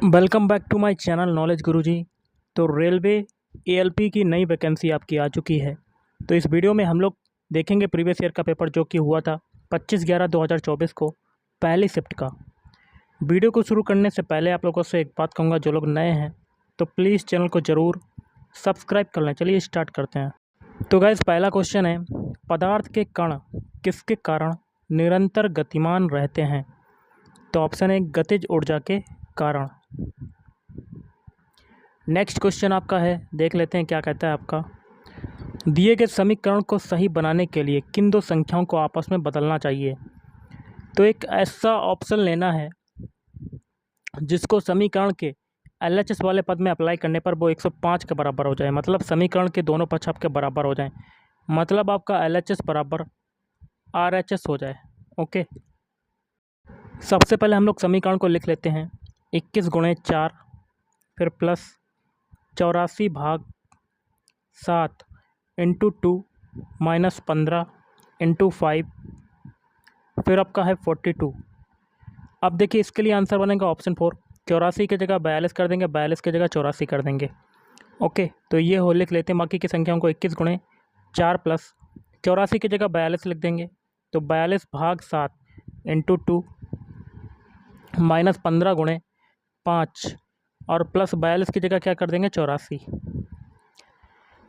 Welcome back to my channel knowledge Guruji. तो railway ALP की नई वैकेंसी आपकी आ चुकी है। तो इस वीडियो में हम लोग देखेंगे प्रीवियस ईयर का पेपर जो कि हुआ था 25/11/2024 को पहली शिफ्ट का। वीडियो को शुरू करने से पहले आप लोगों से एक बात कहूँगा, जो लोग नए हैं तो प्लीज़ चैनल को ज़रूर सब्सक्राइब कर लें। चलिए स्टार्ट करते हैं। तो गाइस, पहला क्वेश्चन है, पदार्थ के कण किसके कारण निरंतर गतिमान रहते हैं? तो ऑप्शन है गतिज ऊर्जा के कारण। नेक्स्ट क्वेश्चन आपका है, देख लेते हैं क्या कहता है आपका। दिए गए समीकरण को सही बनाने के लिए किन दो संख्याओं को आपस में बदलना चाहिए? तो एक ऐसा ऑप्शन लेना है जिसको समीकरण के एलएचएस वाले पद में अप्लाई करने पर वो 105 के बराबर हो जाए, मतलब समीकरण के दोनों पक्ष आपके बराबर हो जाएं, मतलब आपका एलएचएस बराबर आरएचएस हो जाए। ओके, सबसे पहले हम लोग समीकरण को लिख लेते हैं। 21 × 4 फिर प्लस 84/7 × 2 - 15 × 5 फिर आपका है 42। अब देखिए इसके लिए आंसर बनेगा ऑप्शन 4। 84 की जगह 42 कर देंगे, 42 की जगह 84 कर देंगे। ओके, तो ये हो लिख लेते हैं बाकी की संख्याओं को। 21 × 4 प्लस 84 की जगह 42 लिख देंगे, तो 42/7 × 2 - 15 × 5 और प्लस 42 की जगह क्या कर देंगे 84।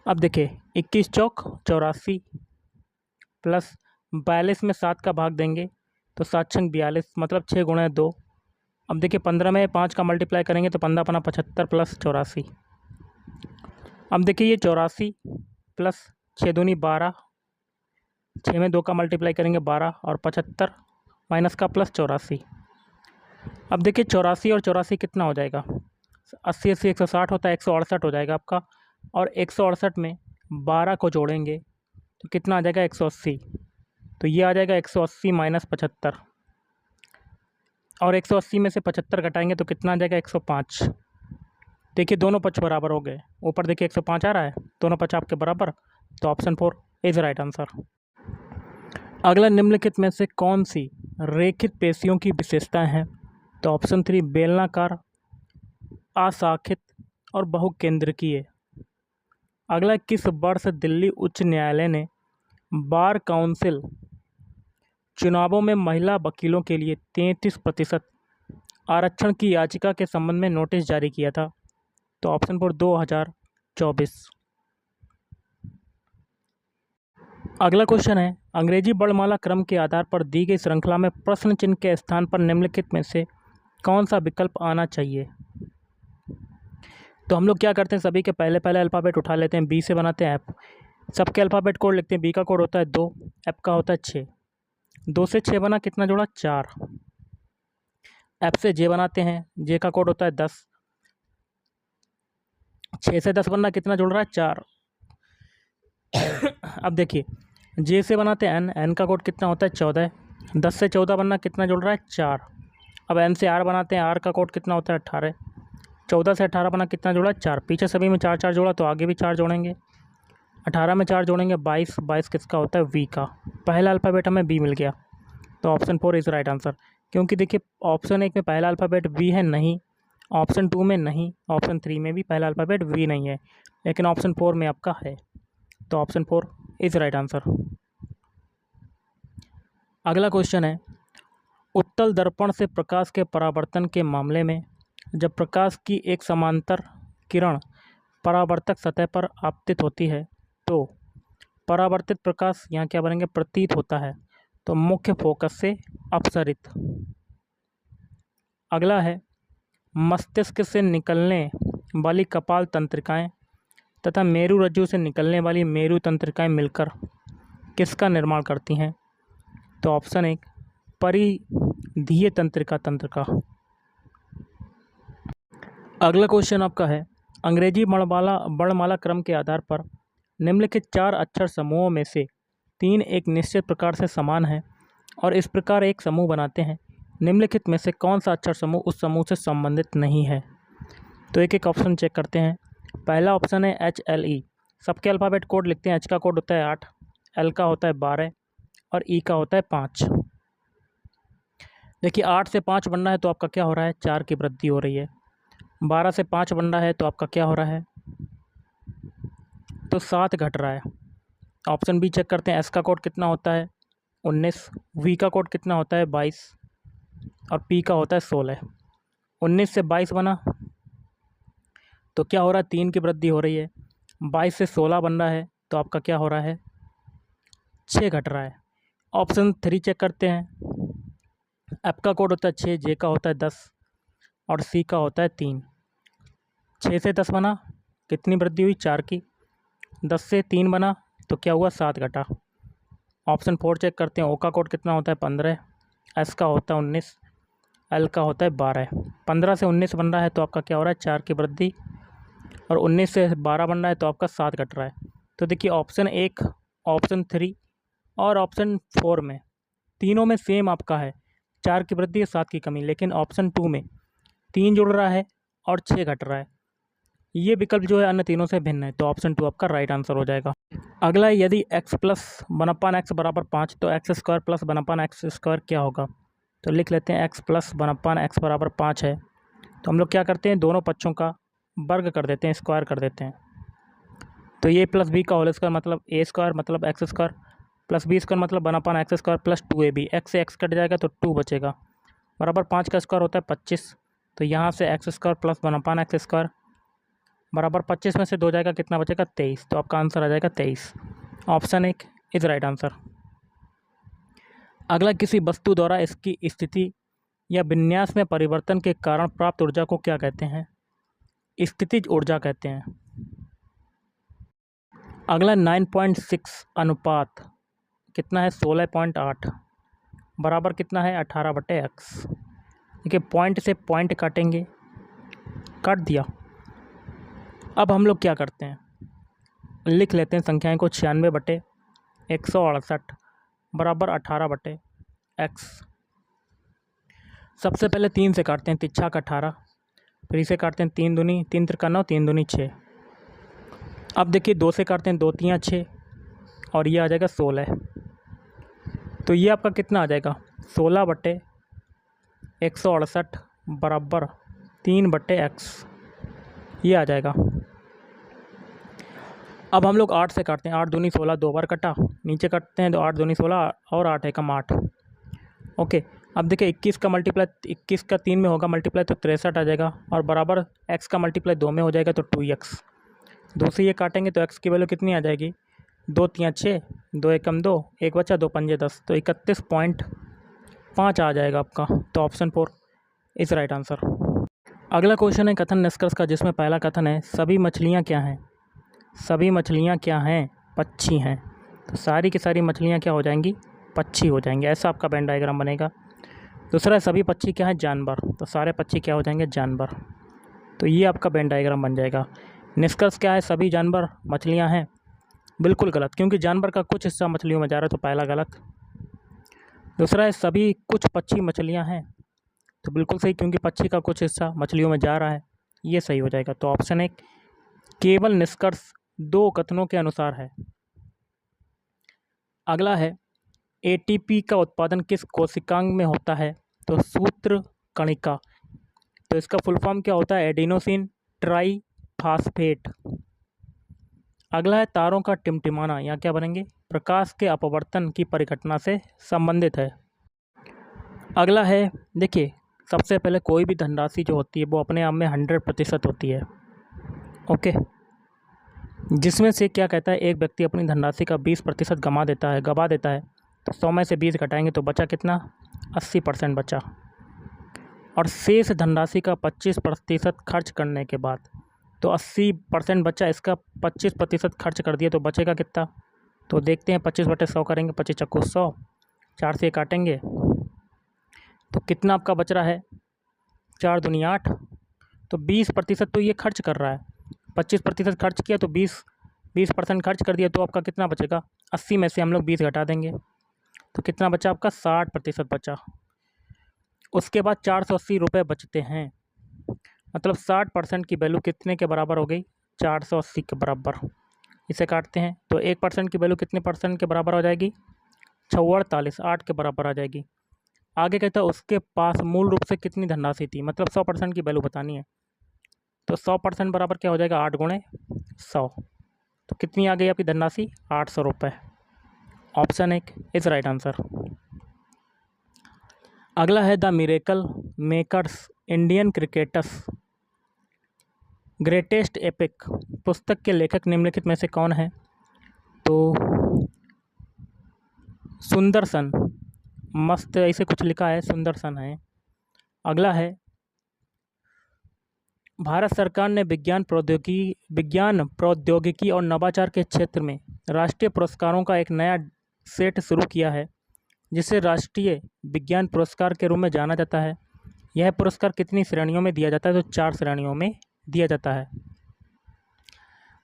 अब देखिए 21 चौक 84 प्लस 42 में 7 का भाग देंगे तो 7 छंग 42, मतलब 6 × 2। अब देखिए 15 में 5 का मल्टीप्लाई करेंगे तो 15 × 75 प्लस 84। अब देखिए ये 84 प्लस 6 दूनी 12, 6 में 2 का मल्टीप्लाई करेंगे 12 और 75 माइनस का प्लस 84। अब देखिए 84 और 84 कितना हो जाएगा? 80 80 160 होता है, 168 हो जाएगा आपका। और 168 में 12 को जोड़ेंगे तो कितना आ जाएगा 180। तो ये आ जाएगा 180 - 75 और 180 में से 75 घटाएंगे तो कितना आ जाएगा 105। देखिए दोनों पक्ष बराबर हो गए, ऊपर देखिए 105 आ रहा है, दोनों पक्ष आपके बराबर, तो ऑप्शन 4 इज राइट आंसर। अगला, निम्नलिखित में से कौन सी रेखित पेशियों की विशेषताएं हैं? तो ऑप्शन 3 बेलनाकार, अशाखित और बहुकेंद्रकीय। अगला, किस वर्ष दिल्ली उच्च न्यायालय ने बार काउंसिल चुनावों में महिला वकीलों के लिए 33% आरक्षण की याचिका के संबंध में नोटिस जारी किया था? तो ऑप्शन 4 2024। अगला क्वेश्चन है, अंग्रेजी वर्णमाला क्रम के आधार पर दी गई श्रृंखला में प्रश्न चिन्ह के स्थान पर निम्नलिखित में से कौन सा विकल्प आना चाहिए? तो हम लोग क्या करते हैं, सभी के पहले पहले अल्फ़ाबेट उठा लेते हैं, बी से बनाते हैं एफ, सबके अल्फ़ाबेट कोड लिखते हैं। बी का कोड होता है 2, एफ का होता है 6, 2 से 6 बना, कितना जोड़ा 4। एफ से जे बनाते हैं, जे का कोड होता है 10, 6 से 10 बनना, कितना जुड़ रहा है 4। अब देखिए जे से बनाते हैं एन, एन का कोड कितना होता है 14, 10 से 14 बनना, कितना जुड़ रहा है 4। अब एन से आर बनाते हैं, आर का कोड कितना होता है 18, 14 से 18 बना, कितना जोड़ा 4। पीछे सभी में 4 4 जोड़ा तो आगे भी 4 जोड़ेंगे, 18 में 4 जोड़ेंगे 22, 22 किसका होता है वी का। पहला अल्फ़ाबेट हमें बी मिल गया, तो ऑप्शन 4 इज़ राइट आंसर। क्योंकि देखिए ऑप्शन 1 में पहला अल्फ़ाबेट वी है नहीं, ऑप्शन 2 में नहीं, ऑप्शन 3 में भी पहला अल्फ़ाबेट वी नहीं है, लेकिन ऑप्शन 4 में आपका है, तो ऑप्शन 4 इज़ राइट आंसर। अगला क्वेश्चन है, उत्तल दर्पण से प्रकाश के परावर्तन के मामले में जब प्रकाश की एक समांतर किरण परावर्तक सतह पर आपतित होती है तो परावर्तित प्रकाश यहाँ क्या बनेंगे, प्रतीत होता है, तो मुख्य फोकस से अपसरित। अगला है, मस्तिष्क से निकलने वाली कपाल तंत्रिकाएं तथा मेरु रज्जु से निकलने वाली मेरु तंत्रिकाएं मिलकर किसका निर्माण करती हैं? तो ऑप्शन 1 परिधीय तंत्रिका तंत्र का। अगला क्वेश्चन आपका है, अंग्रेजी वर्णमाला क्रम के आधार पर निम्नलिखित 4 अक्षर समूहों में से 3 एक निश्चित प्रकार से समान हैं और इस प्रकार एक समूह बनाते हैं। निम्नलिखित में से कौन सा अक्षर समूह उस समूह से संबंधित नहीं है? तो एक एक ऑप्शन चेक करते हैं। पहला ऑप्शन है HLE, सबके अल्फ़ाबेट कोड लिखते हैं। एच का कोड होता है 8, एल का होता है 12 और ई का होता है 5। देखिए 8 से 5 बनना है तो आपका क्या हो रहा है, 4 की वृद्धि हो रही है। 12 से 5 बन रहा है तो आपका क्या हो रहा है, तो 7 घट रहा है। ऑप्शन बी चेक करते हैं, एस का कोड कितना होता है 19, वी का कोड कितना होता है 22 और पी का होता है 16। 19 से 22 बना तो क्या हो रहा है, 3 की वृद्धि हो रही है। 22 से 16 बन रहा है तो आपका क्या हो रहा है, 6 घट रहा है। ऑप्शन 3 चेक करते हैं, एफ का कोड होता है 6, जे का होता है 10 और सी का होता है 3। 6 से 10 बना, कितनी वृद्धि हुई, 4 की। 10 से 3 बना तो क्या हुआ, 7 घटा। ऑप्शन 4 चेक करते हैं, ओ का कोड कितना होता है 15, एस का होता है 19, एल का होता है 12। 15 से 19 बन रहा है तो आपका क्या हो रहा है, 4 की वृद्धि, और 19 से 12 बन रहा है तो आपका 7 घट रहा है। तो देखिए ऑप्शन 1, ऑप्शन 3 और ऑप्शन 4 में तीनों में सेम आपका है, 4 की वृद्धि और 7 की कमी, लेकिन ऑप्शन 2 में 3 जुड़ रहा है और 6 घट रहा है। ये विकल्प जो है अन्य तीनों से भिन्न है, तो ऑप्शन 2 आपका राइट आंसर हो जाएगा। अगला है, यदि x प्लस 1/x बराबर 5 तो x square plus 1/x square क्या होगा। तो लिख लेते हैं, x प्लस 1/x बराबर 5 है तो हम लोग क्या करते हैं, दोनों पक्षों का वर्ग कर देते हैं, स्क्वायर कर देते हैं। तो ये प्लस बी का होल स्क्वायर मतलब ए स्क्वायर मतलब X square plus B square मतलब 1/x square plus 2ab, X से एक्स कट जाएगा तो 2 बचेगा, बराबर 5 का स्क्वायर होता है 25। तो यहाँ से x square plus 1/x square बराबर 25 में से 2 जाएगा, कितना बचेगा 23। तो आपका आंसर आ जाएगा 23। Option 1 is right answer. अगला, किसी वस्तु द्वारा इसकी स्थिति या विन्यास में परिवर्तन के कारण प्राप्त ऊर्जा को क्या कहते हैं, स्थितिज ऊर्जा कहते हैं। अगला 9.6 अनुपात कितना है, 16.8 बराबर कितना है 18/x। देखिए पॉइंट से पॉइंट काटेंगे, काट दिया। अब हम लोग क्या करते हैं, लिख लेते हैं संख्याएं को, 96/168 बराबर 18/x। सबसे पहले 3 से काटते हैं, तिच्छा का 18, फिर इसे काटते हैं 3 दूनी 3 त्रिका 9 3 दूनी 6। अब देखिए 2 से काटते हैं, 2 तियाँ 6 और ये आ जाएगा 16। तो ये आपका कितना आ जाएगा, 16/168 बराबर 3/x, ये आ जाएगा। अब हम लोग 8 से काटते हैं, 8 दूनी 16, 2 बार कटा, नीचे काटते हैं तो 8 दूनी 16 और 8 एकम 8। ओके, अब देखिए 21 का मल्टीप्लाई 21 का 3 में होगा मल्टीप्लाई तो 63 आ जाएगा, और बराबर x का मल्टीप्लाई 2 में हो जाएगा तो 2x। 2 से ये काटेंगे तो x की वैल्यू कितनी आ जाएगी, 2 तियाँ 6, 2 एकम 2, 1 बचा, 2 पंजे 10, तो 31.5 आ जाएगा आपका। तो ऑप्शन 4 इज राइट आंसर। अगला क्वेश्चन है कथन निष्कर्ष का, जिसमें पहला कथन है, सभी मछलियाँ क्या हैं, सभी मछलियाँ क्या हैं, पक्षी हैं। तो सारी की सारी मछलियाँ क्या हो जाएंगी, पक्षी हो जाएंगे, ऐसा आपका वेन डायग्राम बनेगा। दूसरा है, सभी पक्षी क्या हैं, जानवर। तो सारे पक्षी क्या हो जाएंगे, जानवर। तो ये आपका वेन डायग्राम बन जाएगा। निष्कर्ष क्या है, सभी जानवर मछलियाँ हैं, बिल्कुल गलत, क्योंकि जानवर का कुछ हिस्सा मछलियों में जा रहा है, तो पहला गलत। दूसरा है, सभी कुछ पक्षी मछलियाँ हैं, तो बिल्कुल सही, क्योंकि पक्षी का कुछ हिस्सा मछलियों में जा रहा है, ये सही हो जाएगा। तो ऑप्शन 1 केवल निष्कर्ष 2 कथनों के अनुसार है। अगला है, एटीपी का उत्पादन किस कोशिकांग में होता है। तो सूत्र कणिका। तो इसका फुल फॉर्म क्या होता है, एडिनोसिन ट्राईफास्फेट। अगला है, तारों का टिमटिमाना, यहाँ क्या बनेंगे, प्रकाश के अपवर्तन की परिघटना से संबंधित है। अगला है, देखिए सबसे पहले कोई भी धनराशि जो होती है वो अपने आप में 100% होती है। ओके, जिसमें से क्या कहता है, एक व्यक्ति अपनी धनराशि का 20% गवा देता है, तो 100 में से 20 घटाएंगे तो बचा कितना, 80% बचा। और शेष धनराशि का 25% खर्च करने के बाद तो 80% बचा, इसका 25% खर्च कर दिया तो बचेगा कितना। तो देखते हैं, 25/100 करेंगे, 25 चक्कू 100, 4 से काटेंगे तो कितना आपका बच रहा है, 4 दूनी 8। तो 20% तो ये खर्च कर रहा है, 25% खर्च किया तो 20% खर्च कर दिया, तो आपका कितना बचेगा, 80 में से हम लोग 20 घटा देंगे तो कितना बचा आपका, 60% बचा। उसके बाद 480 रुपये बचते हैं, मतलब 60% की वैल्यू कितने के बराबर हो गई, 480 के बराबर। इसे काटते हैं तो 1% की वैल्यू कितने परसेंट के बराबर हो जाएगी, 46, 8 के बराबर आ जाएगी। आगे कहता है, उसके पास मूल रूप से कितनी धनराशि थी, मतलब 100% की वैल्यू बतानी है। तो 100% बराबर क्या हो जाएगा 8 गुणे 100। तो कितनी आ गई आपकी धनराशि 800 रुपये। Option 1 is right answer. अगला है the miracle makers Indian cricketers greatest epic पुस्तक के लेखक निम्नलिखित में से कौन है? तो सुंदरसन, मस्त ऐसे कुछ लिखा है, सुंदरसन है। अगला है भारत सरकार ने विज्ञान प्रौद्योगिकी और नवाचार के क्षेत्र में राष्ट्रीय पुरस्कारों का एक नया सेट शुरू किया है जिसे राष्ट्रीय विज्ञान पुरस्कार के रूप में जाना जाता है। यह पुरस्कार कितनी श्रेणियों में दिया जाता है? तो 4 श्रेणियों में दिया जाता है।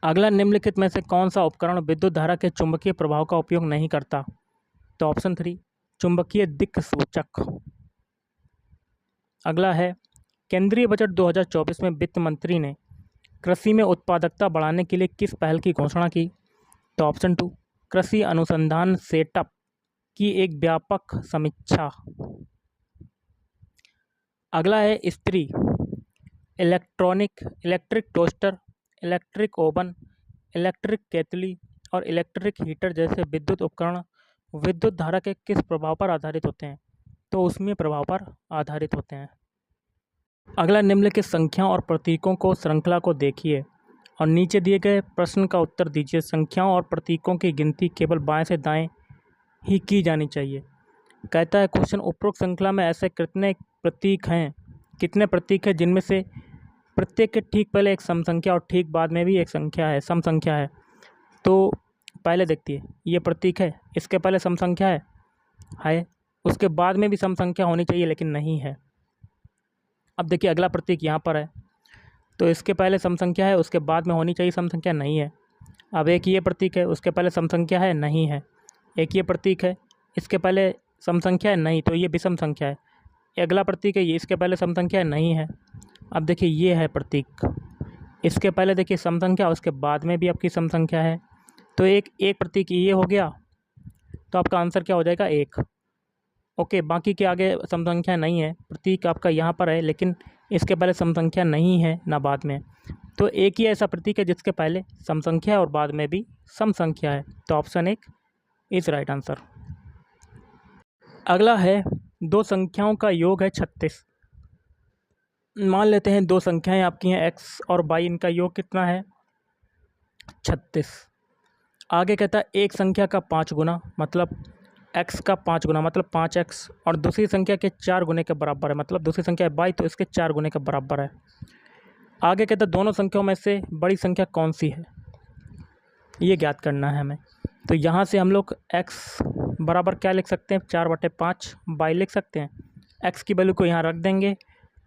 अगला निम्नलिखित में से कौन सा उपकरण विद्युत धारा के चुंबकीय प्रभाव का उपयोग नहीं करता? तो ऑप्शन 3 चुंबकीय दिक्सूचक। अगला है केंद्रीय बजट 2024 में वित्त मंत्री ने कृषि में उत्पादकता बढ़ाने के लिए किस पहल की घोषणा की? तो ऑप्शन 2 कृषि अनुसंधान सेटअप की एक व्यापक समीक्षा। अगला है इस्त्री, electric toaster, electric oven, electric केतली और इलेक्ट्रिक हीटर जैसे विद्युत उपकरण विद्युत धारा के किस प्रभाव पर आधारित होते हैं? तो उसमें प्रभाव पर आधारित होते हैं। अगला निम्नलिखित संख्याओं और प्रतीकों को श्रृंखला को देखिए और नीचे दिए गए प्रश्न का उत्तर दीजिए। संख्याओं और प्रतीकों की गिनती केवल बाएं से दाएं ही की जानी चाहिए। कहता है क्वेश्चन उपरोक्त श्रृंखला में ऐसे कितने प्रतीक हैं जिनमें से प्रत्येक के ठीक पहले एक सम संख्या और ठीक बाद में भी एक संख्या है, सम संख्या है। तो पहले देखिए ये प्रतीक है, इसके पहले सम संख्या है, उसके बाद में भी सम संख्या होनी चाहिए लेकिन नहीं है। अब देखिए अगला प्रतीक यहाँ पर है, तो इसके पहले सम संख्या है, उसके बाद में होनी चाहिए सम संख्या, नहीं है। अब एक ये प्रतीक है, उसके पहले सम संख्या है, नहीं है। एक ये प्रतीक है, इसके पहले सम संख्या है, नहीं, तो ये विषम संख्या है। अगला प्रतीक है, ये इसके पहले सम संख्या है, नहीं है। अब देखिए ये है प्रतीक, इसके पहले देखिए सम संख्या, उसके बाद में भी आपकी सम संख्या है, तो एक प्रतीक ये हो गया, तो आपका आंसर क्या हो जाएगा 1। ओके, बाकी के आगे सम संख्या नहीं है, प्रतीक आपका यहाँ पर है लेकिन इसके पहले सम संख्या नहीं है ना बाद में, तो एक ही ऐसा प्रतीक है जिसके पहले सम संख्या है और बाद में भी सम संख्या है। तो ऑप्शन 1 इज राइट आंसर। अगला है दो संख्याओं का योग है 36। मान लेते हैं दो संख्याएं आपकी हैं x और y, इनका योग कितना है 36। आगे कहता है एक संख्या का 5 गुना मतलब x का 5 गुना मतलब 5x और दूसरी संख्या के 4 गुने के बराबर है, मतलब दूसरी संख्या है y तो इसके 4 गुने के बराबर है। आगे कहता है दोनों संख्याओं में से बड़ी संख्या कौन सी है, ये ज्ञात करना है हमें। तो यहाँ से हम लोग x बराबर क्या लिख सकते हैं 4/5 y लिख सकते हैं। x की वैल्यू को यहाँ रख देंगे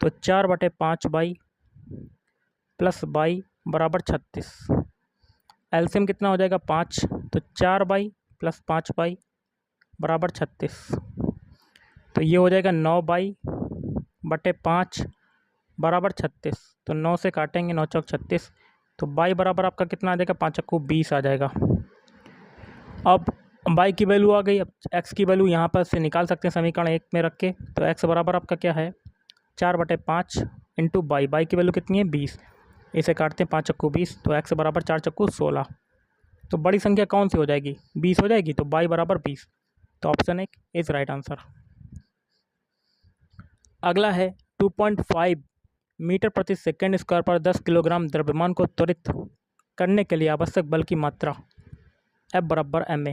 तो 4/5 y प्लस y बराबर 36। एलसीएम कितना हो जाएगा 5, तो 4y प्लस 5y बराबर 36। तो ये हो जाएगा 9y/5 बराबर 36। तो 9 से काटेंगे 9 चौक 36, तो y बराबर आपका कितना आ जाएगा 5 चक्कू 20 आ जाएगा। अब y की वैल्यू आ गई, अब x की वैल्यू यहाँ पर से निकाल सकते हैं समीकरण 1 में रख के। तो x बराबर आपका क्या है 4/5 इंटू y की वैल्यू कितनी है 20, इसे काटते हैं 5 चक्कू 20, तो x बराबर 4 चक्कू 16। तो बड़ी संख्या कौन सी हो जाएगी 20 हो जाएगी, तो y बराबर 20। तो ऑप्शन 1 इज राइट आंसर। अगला है 2.5 मीटर प्रति सेकेंड स्क्वायर पर 10 किलोग्राम द्रव्यमान को त्वरित करने के लिए आवश्यक बल की मात्रा F बराबर ma।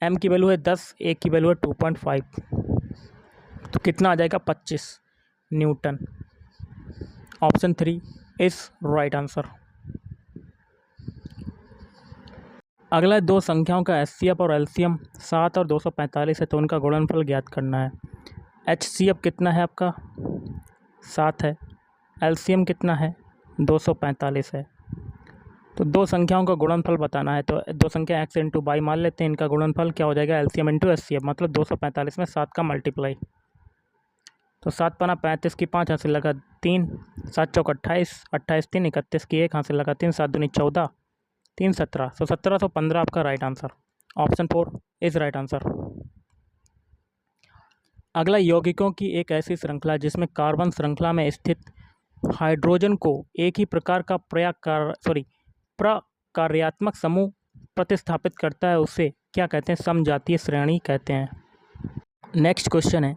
m की वैल्यू है 10, a की वैल्यू है 2.5, तो कितना आ जाएगा 25 Newton. Option 3 is right answer. अगला है दो संख्याओं का HCF और LCM 7 और 245 है, तो उनका गुणनफल ज्ञात करना है। HCF कितना है आपका 7 है, LCM कितना है 245 है। तो दो संख्याओं का गुणनफल बताना है, तो दो संख्या x इंटू वाई मान लेते हैं, इनका गुणनफल क्या हो जाएगा LCM इंटू HCF, मतलब 245 में 7 का मल्टीप्लाई। तो 7 पना 35 की 5 हासिल लगा 3, 7 चौक 28, 28 3 31 की 1 हासिल लगा 3, 7 दूनी 14, 3 17, तो 1715 आपका right answer. Option 4 is right answer. अगला यौगिकों की एक ऐसी श्रृंखला जिसमें कार्बन श्रृंखला में स्थित हाइड्रोजन को एक ही प्रकार का प्रकार्यात्मक समूह प्रतिस्थापित करता है उसे क्या कहते हैं? समजातीय श्रेणी कहते हैं। नेक्स्ट क्वेश्चन है,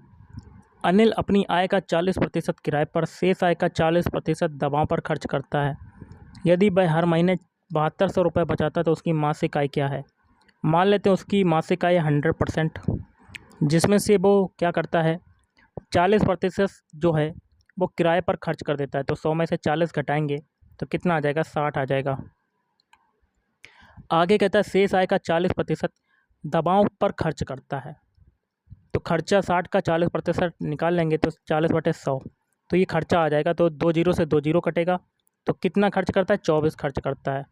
अनिल अपनी आय का 40% किराए पर, शेष आय का 40% दवाओं पर खर्च करता है। यदि वह हर महीने 7200 रुपये बचाता है तो उसकी मासिक आय क्या है? मान लेते हैं उसकी मासिक आय 100%, जिसमें से वो क्या करता है, 40% जो है वो किराए पर खर्च कर देता है। तो 100 में से 40 घटाएंगे तो कितना आ जाएगा? 60 आ जाएगा। आगे कहता है शेष आय का 40% दवाओं पर खर्च करता है। तो खर्चा 60 का 40% निकाल लेंगे तो 40/100, तो ये खर्चा आ जाएगा। तो 2 जीरो से 2 जीरो कटेगा, तो कितना खर्च करता है? 24 खर्च करता है।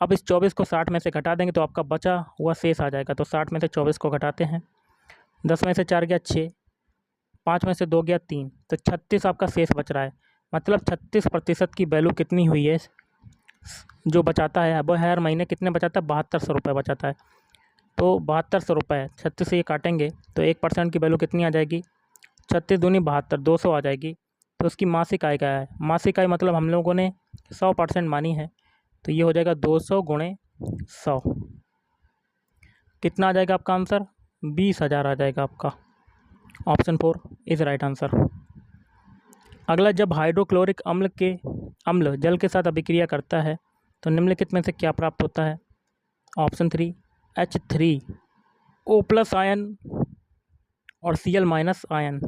अब इस 24 को 60 में से घटा देंगे तो आपका बचा हुआ शेष आ जाएगा। तो 60 में से 24 को घटाते हैं, 10 में से 4 गया 6, 5 में से 2 गया 3, तो 36 आपका शेष बच रहा है। मतलब 36% की वैल्यू कितनी हुई है जो बचाता है? वो हर महीने कितने बचाता है? 7200 रुपये बचाता है। तो 7200 रुपये 36 से ये काटेंगे तो 1% की वैल्यू कितनी आ जाएगी? 36 दूनी 72, 200 आ जाएगी। तो उसकी मासिक आय क्या है? मासिक आय मतलब हम लोगों ने 100% मानी है, तो ये हो जाएगा 200 गुणे 100। कितना आ जाएगा आपका आंसर? 20,000 आ जाएगा आपका। Option 4 is right answer. अगला, जब हाइड्रोक्लोरिक अम्ल जल के साथ अभिक्रिया करता है तो निम्नलिखित में से क्या प्राप्त होता है? ऑप्शन 3 H3O+ आयन और Cl- आयन।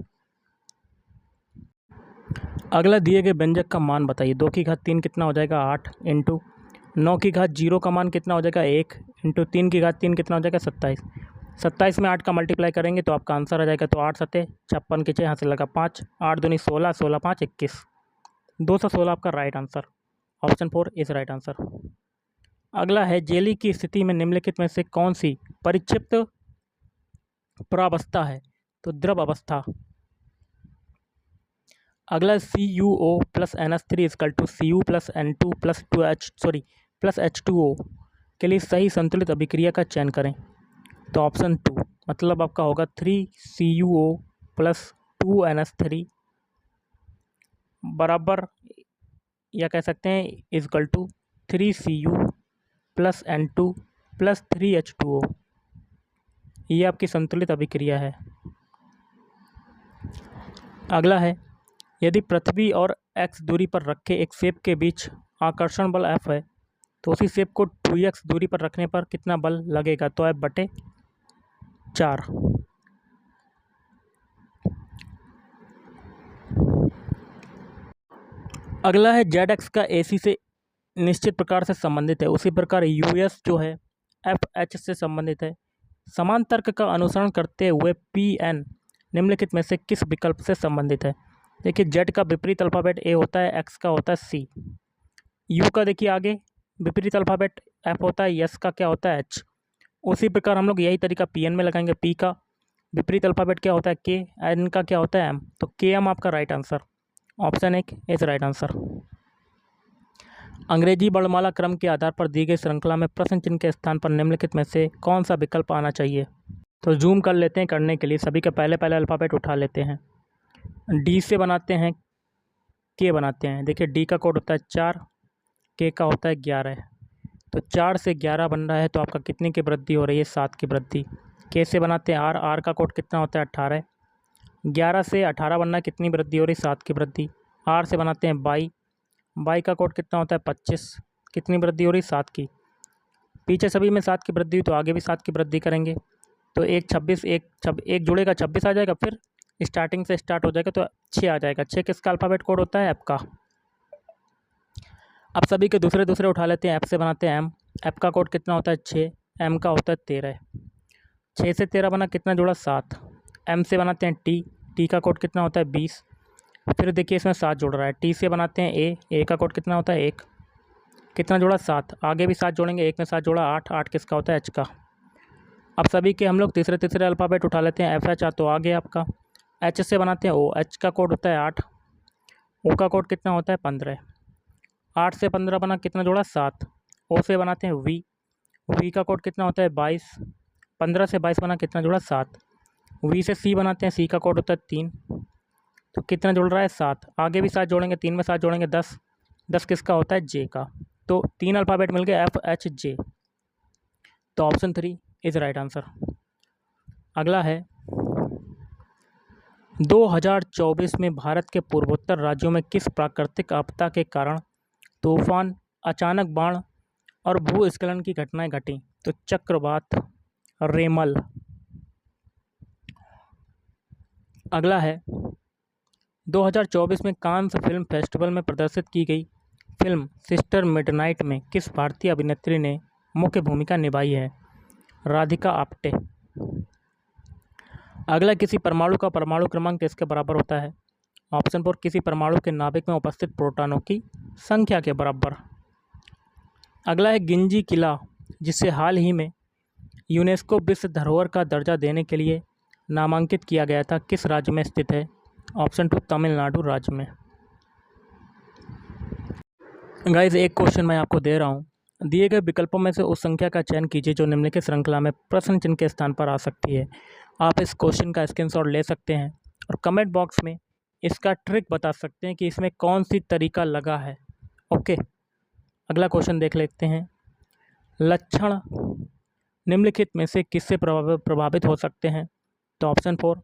अगला, दिए गए व्यंजक का मान बताइए। 2 की घात 3 कितना हो जाएगा? 8 इंटू 9 की घात 0 का मान कितना हो जाएगा? 1 इंटू 3 की घात 3 कितना हो जाएगा? 27। 27 में 8 का मल्टीप्लाई करेंगे तो आपका आंसर आ जाएगा। तो 8 सते 56 के 6 यहाँ से लगा 5, 8 दूनी 16, 16 5 21, 216 आपका right answer. Option 4 is right answer. अगला है, जेली की स्थिति में निम्नलिखित में से कौन सी परिक्षिप्त प्रावस्था है? तो द्रव अवस्था। अगला, CuO+NH3 Cu+N2+H2O के लिए सही संतुलित अभिक्रिया का चयन करें। तो ऑप्शन 2 मतलब आपका होगा 3Cu+2NH3 बराबर, या कह सकते हैं इजकल टू 3Cu+N2+3H2O। ये आपकी संतुलित अभिक्रिया है। अगला है, यदि पृथ्वी और x दूरी पर रखे एक सेब के बीच आकर्षण बल F है तो उसी सेब को 2x दूरी पर रखने पर कितना बल लगेगा? तो F/4। अगला है, ZX का AC से निश्चित प्रकार से संबंधित है, उसी प्रकार US जो है FH से संबंधित है। समान तर्क का अनुसरण करते हुए PN निम्नलिखित में से किस विकल्प से संबंधित है? देखिए, Z का विपरीत अल्फ़ाबेट A होता है, X का होता है C, U का देखिए आगे विपरीत अल्फ़ाबेट F होता है, S का क्या होता है H। उसी प्रकार हम लोग यही तरीका PN में लगाएंगे। P का विपरीत अल्फ़ाबेट क्या होता है K, N का क्या होता है M, तो KM आपका right answer. Option 1 is right answer. अंग्रेजी वर्णमाला क्रम के आधार पर दी गई श्रृंखला में प्रश्न चिन्ह के स्थान पर निम्नलिखित में से कौन सा विकल्प आना चाहिए? तो जूम कर लेते हैं। करने के लिए सभी के पहले अल्फ़ाबेट उठा लेते हैं। डी से बनाते हैं, के बनाते हैं। देखिए, डी का कोड होता है 4, के का होता है 11। तो 4 से 11 बन रहा है, तो आपका कितने की वृद्धि हो रही है? 7 की वृद्धि। के से बनाते हैं आर, आर का कोड कितना होता है? 18। 11 से 18 बनना है, कितनी वृद्धि हो रही? 7 की वृद्धि। आर से बनाते हैं बाई, बाई का कोड कितना होता है? 25, कितनी वृद्धि हो रही? 7 की। पीछे सभी में 7 की वृद्धि हुई तो आगे भी 7 की वृद्धि करेंगे, तो 1 26, एक जुड़ेगा 26 आ जाएगा, फिर स्टार्टिंग से स्टार्ट हो जाएगा तो 6 आ जाएगा। 6 किसका अल्फ़ाबेट कोड होता है? एफ का। अब सभी के दूसरे उठा लेते हैं। एफ से बनाते हैं एम, एफ का कोड कितना होता है? 6, एम का होता है 13। 6 से 13 बना, कितना जुड़ा? 7। एम से बनाते हैं टी, टी का कोड कितना होता है? 20। फिर देखिए इसमें 7 जुड़ रहा है। टी से बनाते हैं ए, ए का कोड कितना होता है? 1, कितना जोड़ा? 7। आगे भी 7 जोड़ेंगे, 1 में 7 जोड़ा 8, 8 किसका होता है? एच का। अब सभी के हम लोग तीसरे अल्फ़ाबेट उठा लेते हैं। एफ एच तो आगे आपका। एच से बनाते हैं ओ, एच का कोड होता है 8, ओ का कोड कितना होता है? 15। 8 से 15 बना, कितना जोड़ा? 7। ओ से बनाते हैं वी, वी का कोड कितना होता है? 22। 15 से 22 बना, कितना जोड़ा? 7। वी से सी बनाते हैं, सी का कोड होता है 3। तो कितना जुड़ रहा है 7, आगे भी 7 जोड़ेंगे, 3 में 7 जोड़ेंगे 10, 10 किसका होता है जे का। तो 3 अल्फ़ाबेट मिल गए FHJ, तो ऑप्शन 3 इज़ राइट आंसर। अगला है 2024 में भारत के पूर्वोत्तर राज्यों में किस प्राकृतिक आपदा के कारण तूफान, अचानक बाढ़ और भूस्खलन की घटनाएं घटी। तो चक्रवात, रेमल। अगला है 2024 में कांस फिल्म फेस्टिवल में प्रदर्शित की गई फिल्म सिस्टर मिडनाइट में किस भारतीय अभिनेत्री ने मुख्य भूमिका निभाई है। राधिका आप्टे। अगला, किसी परमाणु का परमाणु क्रमांक किसके बराबर होता है। ऑप्शन 4 किसी परमाणु के नाभिक में उपस्थित प्रोटॉनों की संख्या के बराबर। अगला है गिंजी किला, जिसे हाल ही में यूनेस्को विश्व धरोहर का दर्जा देने के लिए नामांकित किया गया था, किस राज्य में स्थित है। ऑप्शन 2 तमिलनाडु राज्य में। गाइस, एक क्वेश्चन मैं आपको दे रहा हूँ, दिए गए विकल्पों में से उस संख्या का चयन कीजिए जो निम्नलिखित श्रृंखला में प्रश्न चिन्ह के स्थान पर आ सकती है। आप इस क्वेश्चन का स्क्रीनशॉट ले सकते हैं और कमेंट बॉक्स में इसका ट्रिक बता सकते हैं कि इसमें कौन सी तरीका लगा है। ओके, अगला क्वेश्चन देख लेते हैं। लक्षण निम्नलिखित में से किससे प्रभावित हो सकते हैं। तो ऑप्शन 4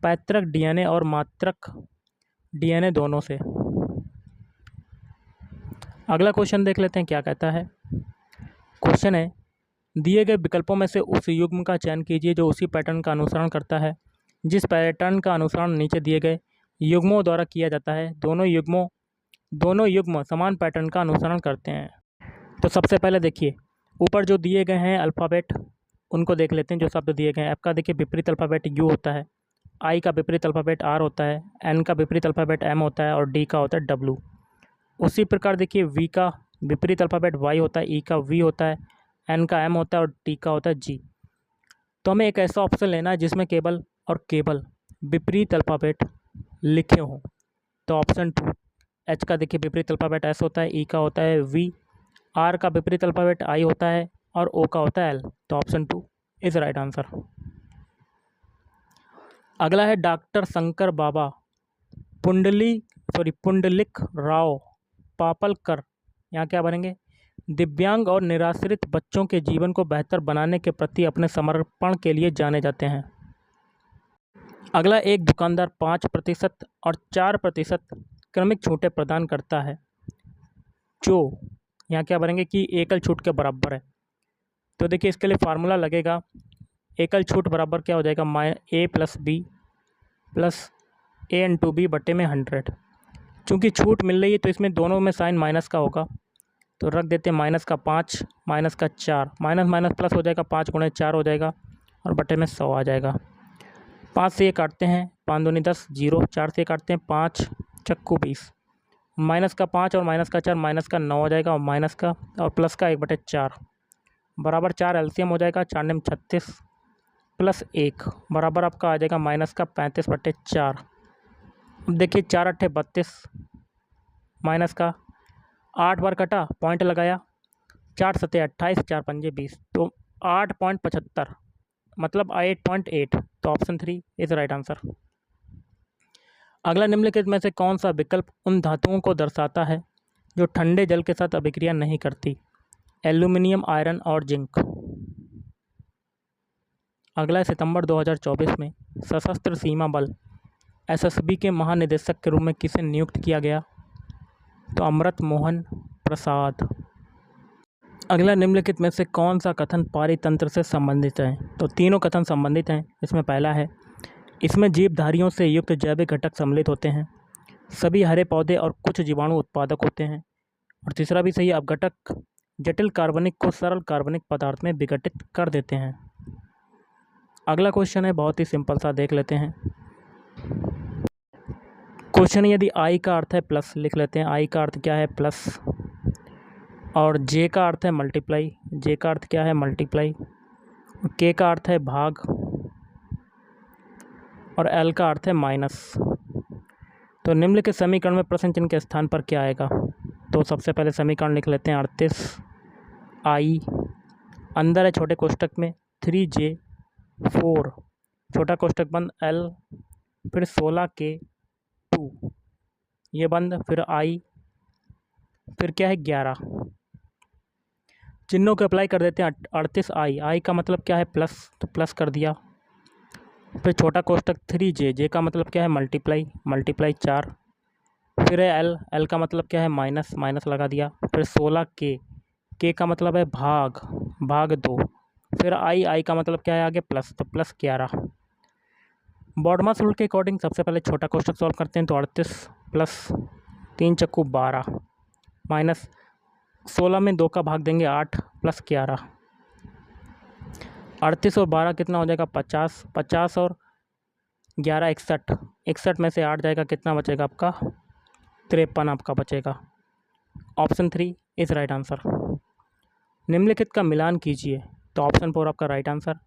पैतृक डीएनए और मातृक डीएनए दोनों से। अगला क्वेश्चन देख लेते हैं क्या कहता है। क्वेश्चन है, दिए गए विकल्पों में से उस युग्म का चयन कीजिए जो उसी पैटर्न का अनुसरण करता है जिस पैटर्न का अनुसरण नीचे दिए गए युग्मों द्वारा किया जाता है। दोनों युग्म समान पैटर्न का अनुसरण करते हैं। तो सबसे पहले देखिए, ऊपर जो दिए गए हैं अल्फ़ाबेट उनको देख लेते हैं। जो शब्द दिए गए हैं, एफ का देखिए विपरीत अल्फ़ाबेट यू होता है, आई का विपरीत अल्फ़ाबेट आर होता है, एन का विपरीत अल्फ़ाबेट एम होता है और डी का होता है डब्ल्यू। उसी प्रकार देखिए, वी का विपरीत अल्फ़ाबेट वाई होता है, ई का वी होता है, एन का एम होता है और टी का होता है जी। तो हमें एक ऐसा ऑप्शन लेना है जिसमें केवल और केवल विपरीत अल्फ़ाबेट लिखे हों। तो ऑप्शन 2 एच का देखिए विपरीत अल्फ़ाबेट एस होता है, ई का होता है वी, आर का विपरीत अल्फ़ाबेट आई होता है और ओ का होता है एल। तो ऑप्शन 2 इज़ राइट आंसर। अगला है डॉक्टर शंकर बाबा पुंडलिक राव पापलकर, यहाँ क्या बनेंगे, दिव्यांग और निराश्रित बच्चों के जीवन को बेहतर बनाने के प्रति अपने समर्पण के लिए जाने जाते हैं। अगला, एक दुकानदार 5% और 4% क्रमिक छूटें प्रदान करता है जो यहाँ क्या बनेंगे कि एकल छूट के बराबर है। तो देखिए, इसके लिए फार्मूला लगेगा, एकल छूट बराबर क्या हो जाएगा, a + b + a × b बटे में 100। चूँकि छूट मिल रही है तो इसमें दोनों में साइन माइनस का होगा, तो रख देते हैं -5 -4, माइनस माइनस प्लस हो जाएगा, 5 × 4 हो जाएगा और बटे में 100 आ जाएगा। 5 से ये काटते हैं, 5 दूनी 10, 0, 4 से काटते हैं 5 चक्कू 20, -5 और -4 -9 हो जाएगा और माइनस का और प्लस का 1/4 बराबर 4 एलसीएम हो जाएगा, 4 में 36 + 1 बराबर आपका आ जाएगा -35/4। अब देखिए 4 × 8 = 32, माइनस का 8 बार कटा, पॉइंट लगाया, 4 × 7 = 28, 4 × 5 = 20, तो 8.75 मतलब 8.8। तो ऑप्शन 3 इज़ राइट आंसर। अगला, निम्नलिखित में से कौन सा विकल्प उन धातुओं को दर्शाता है जो ठंडे जल के साथ अभिक्रिया नहीं करती। एल्यूमिनियम, आयरन और जिंक। अगला, सितंबर 2024 में सशस्त्र सीमा बल एसएसबी के महानिदेशक के रूप में किसे नियुक्त किया गया। तो अमृत मोहन प्रसाद। अगला, निम्नलिखित में से कौन सा कथन पारितंत्र से संबंधित है। तो तीनों कथन संबंधित हैं। इसमें पहला है, इसमें जीवधारियों से युक्त जैविक घटक सम्मिलित होते हैं, सभी हरे पौधे और कुछ जीवाणु उत्पादक होते हैं। और तीसरा भी सही है, अपघटक जटिल कार्बनिक को सरल कार्बनिक पदार्थ में विघटित कर देते हैं। अगला क्वेश्चन है बहुत ही सिंपल सा, देख लेते हैं। क्वेश्चन, यदि आई का अर्थ है प्लस, लिख लेते हैं आई का अर्थ क्या है प्लस, और जे का अर्थ है मल्टीप्लाई, जे का अर्थ क्या है मल्टीप्लाई, के का अर्थ है भाग और एल का अर्थ है माइनस। तो निम्नलिखित समीकरण में प्रश्न चिन्ह के स्थान पर क्या आएगा। तो सबसे पहले समीकरण लिख लेते हैं 38 आई, अंदर है छोटे कोष्टक में 3J 4, छोटा कोष्टक बंद L, फिर 16K 2, 2 ये बंद, फिर I, फिर क्या है 11। चिन्हों को अप्लाई कर देते हैं। 38I, I का मतलब क्या है प्लस, तो प्लस कर दिया। फिर छोटा कोष्टक 3J, J का मतलब क्या है मल्टीप्लाई, मल्टीप्लाई 4। फिर है L, L का मतलब क्या है माइनस, माइनस लगा दिया। फिर 16K, K का मतलब है भाग, भाग 2। फिर I, I का मतलब क्या है आगे प्लस, तो प्लस 11। बॉडमास रूल के अकॉर्डिंग सबसे पहले छोटा कोष्टक सॉल्व करते हैं, तो 38 प्लस 3 चक्कू 12 माइनस 16 में 2 का भाग देंगे 8 प्लस 11। 38 और 12 कितना हो जाएगा 50, 50 और 11 61, 61 में से 8 जाएगा, कितना बचेगा आपका 53 आपका बचेगा। Option 3 is right answer. निम्नलिखित का मिलान कीजिए, तो ऑप्शन 4 आपका राइट आंसर।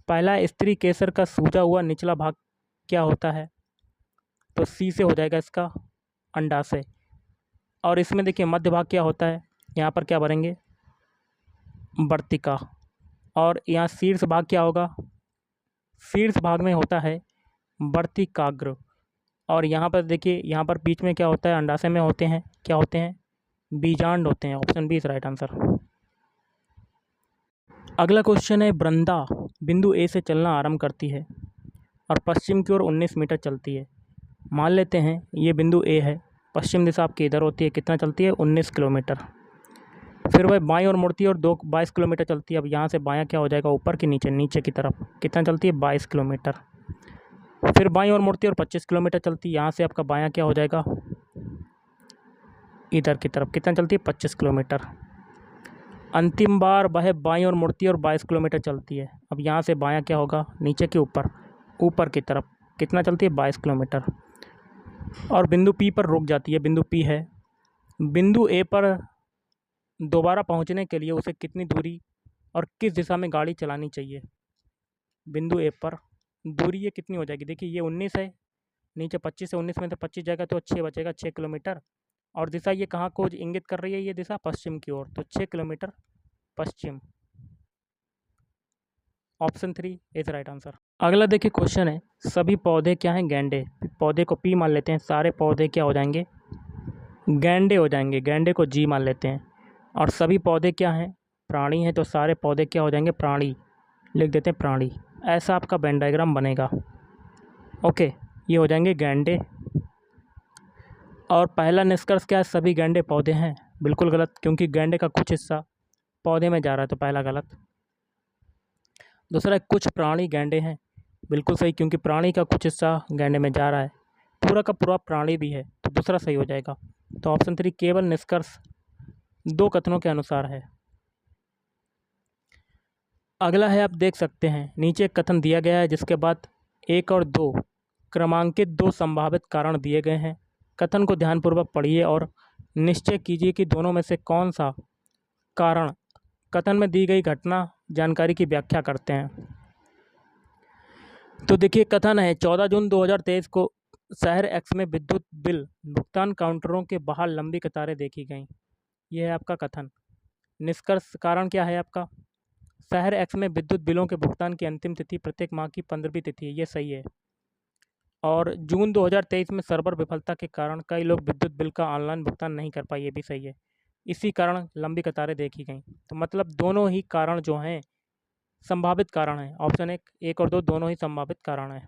पहला, स्त्री केसर का सूजा हुआ निचला भाग क्या होता है, तो सी से हो जाएगा इसका अंडाशय। और इसमें देखिए मध्य भाग क्या होता है, यहाँ पर क्या भरेंगे वर्तिका। और यहाँ शीर्ष भाग क्या होगा, शीर्ष भाग में होता है वर्तिकाग्र। और यहाँ पर देखिए, यहाँ पर बीच में क्या होता है, अंडाशय में होते हैं, क्या होते हैं बीजांड होते हैं। Option B is right answer. अगला क्वेश्चन है, वृंदा बिंदु ए से चलना आरंभ करती है और पश्चिम की ओर 19 मीटर चलती है। मान लेते हैं ये बिंदु ए है, पश्चिम दिशा आपकी इधर होती है, कितना चलती है 19 किलोमीटर। फिर वह बाईं ओर मुड़ती है और 22 किलोमीटर चलती है। अब यहाँ से बायां क्या हो जाएगा ऊपर की नीचे, नीचे की तरफ, कितना चलती है 22 किलोमीटर। फिर बाईं ओर मुड़ती है और 25 किलोमीटर चलती है। यहाँ से आपका बायां क्या हो जाएगा इधर की तरफ, कितना चलती है 25 किलोमीटर। अंतिम बार वह बाईं ओर मुड़ती है और 22 किलोमीटर चलती है। अब यहाँ से बायां क्या होगा नीचे के ऊपर, ऊपर की तरफ, कितना चलती है 22 किलोमीटर। और बिंदु पी पर रुक जाती है। बिंदु पी है, बिंदु ए पर दोबारा पहुंचने के लिए उसे कितनी दूरी और किस दिशा में गाड़ी चलानी चाहिए। बिंदु ए पर दूरी ये कितनी हो जाएगी, देखिए ये 19 है, नीचे 25 से 19 में तो 25 जाएगा, तो 6 बचेगा, 6 किलोमीटर। और दिशा ये कहाँ को इंगित कर रही है, ये दिशा पश्चिम की ओर, तो 6 kilometre Paschim. Option 3 is right answer. अगला देखिए क्वेश्चन है, सभी पौधे क्या हैं गैंडे। पौधे को पी मान लेते हैं, सारे पौधे क्या हो जाएंगे गैंडे हो जाएंगे। गैंडे को जी मान लेते हैं। और सभी पौधे क्या हैं प्राणी हैं, तो सारे पौधे क्या हो जाएंगे प्राणी, लिख देते हैं प्राणी। ऐसा आपका वेन डायग्राम बनेगा। ओके, ये हो जाएंगे गैंडे। और पहला निष्कर्ष क्या है, सभी गैंडे पौधे हैं, बिल्कुल गलत, क्योंकि गैंडे का कुछ हिस्सा पौधे में जा रहा है, तो पहला गलत। दूसरा, कुछ प्राणी गैंडे हैं, बिल्कुल सही, क्योंकि प्राणी का कुछ हिस्सा गैंडे में जा रहा है। पूरा का पूरा प्राणी भी है, तो दूसरा सही हो जाएगा। तो ऑप्शन 3 केवल निष्कर्ष 2 कथनों के अनुसार है। अगला है, आप देख सकते हैं नीचे एक कथन दिया गया है, जिसके बाद 1 और 2 क्रमांकित 2 संभावित कारण दिए गए हैं। कथन को ध्यानपूर्वक पढ़िए और निश्चय कीजिए कि दोनों में से कौन सा कारण कथन में दी गई घटना जानकारी की व्याख्या करते हैं। तो देखिए कथन है, 14 जून 2023 को शहर एक्स में विद्युत बिल भुगतान काउंटरों के बाहर लंबी कतारें देखी गईं। यह है आपका कथन। निष्कर्ष कारण क्या है आपका, शहर एक्स में विद्युत बिलों के भुगतान की अंतिम तिथि प्रत्येक माह की 15वीं तिथि है, ये सही है। और जून 2023 में सर्वर विफलता के कारण कई लोग विद्युत बिल का ऑनलाइन भुगतान नहीं कर पाए, ये भी सही है। इसी कारण लंबी कतारें देखी गईं। तो मतलब दोनों ही कारण जो हैं संभावित कारण हैं। ऑप्शन 1 और 2 दोनों ही संभावित कारण हैं।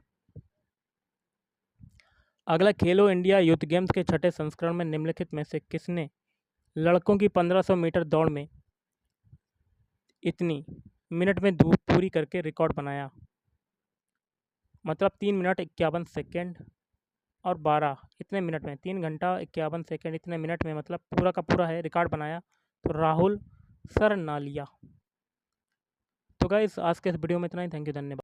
अगला, खेलो इंडिया यूथ गेम्स के 6ठे संस्करण में निम्नलिखित में से किसने लड़कों की 1500 मीटर दौड़ में इतनी मिनट में पूरी करके रिकॉर्ड बनाया। मतलब 3 मिनट 51 सेकेंड और 12 इतने मिनट में, 3 घंटा 51 सेकेंड इतने मिनट में, मतलब पूरा का पूरा है रिकॉर्ड बनाया, तो राहुल सरनालिया। तो गाइस आज के इस वीडियो में इतना ही। थैंक यू, धन्यवाद।